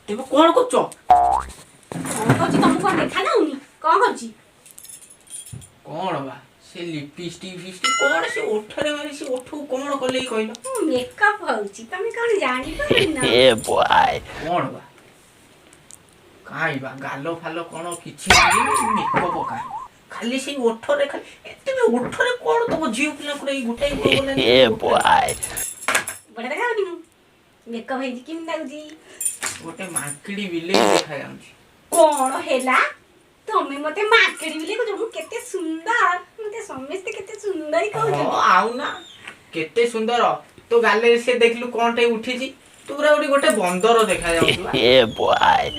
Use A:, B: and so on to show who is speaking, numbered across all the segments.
A: तेरे कौन को चो
B: कौन करछि तुमको देखा जाउनी कौन करछि
A: कौन बा से लिपस्टिक फिस्टिक कौन से ओठरे मारी से ओठू कौन कले कहलो
B: मेकअप होछि तमे कौन जानि पारि ना
C: ए बॉय
A: कौन बा काई बा गालो फालो कौन किछि नहीं मेकअप का खाली से ओठरे खाली एते में ओठरे कौन तो जीव पिला को गुटाई को बोले
C: ए बॉय
B: बड़ा देखा जाउनी मेकअप हेछि किन दाउजी
A: गोटे मांकड़ी बिले देखा जाउछि
B: कौन हेला तमे मते मार्केट बिले को जो केते सुंदर मते समस्त केते सुंदर ही कहू
A: आउ ना केते सुंदर तो गाले से देखलु कोनटे उठीची तूरा गोटे बंदर देखा जाउछु
C: ए बॉय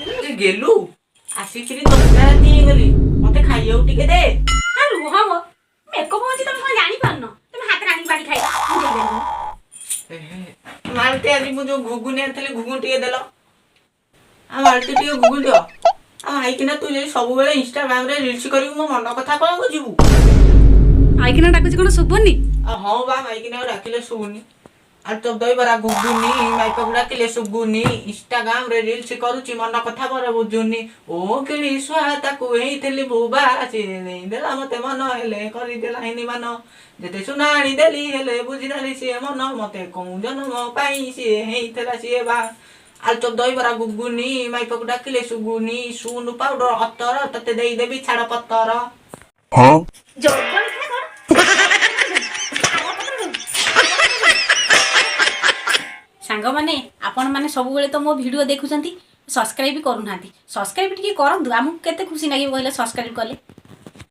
A: गेलु आसिकरी दसटा दी गली मते खाइयो टिके दे
B: आ रुह हो मेकअप होछि तमे कोन जानि पारनो तमे हाथ रानी बाड़ी खाइ
A: मालते आज मु जो घुगुनी आनथले घुगुन टिके देलो आ मालते टिके घुगुन दियो आ आइकिना तू जे सब बेले इंस्टाग्राम रे रील्स करी मो मन कथा कोन बुझिबु
B: आइकिना डाकुछि कोन सुबोनी
A: आ हां बा आइकिना डाकिले सुबुनी आ तो दई बरा घुगुनी माइपा डाकिले सुबुनी इंस्टाग्राम रे रील्स करूची मन कथा पर बुझुनी ओ केली स्वाता को हेइथली बुबा से नै देला मते मन हेले करी देला हिनी मन जेते सुनाणी देली हेले बुझिनाली से मन मते कोन जन्म पाई से हेइथला से बा आल तो दई बरा घुगुनी माइपा डाकिले सुगुनी सुनु पाउडर अत्तर तते देई देबी छाड़ पत्तर
C: हां
B: जोर सांग माने आपण माने सब बेले तो मो वीडियो देखुचंती सब्सक्राइब भी करू नांती सब्सक्राइब टिके करंतु हमहु केते खुशी लागि कहले सब्सक्राइब कले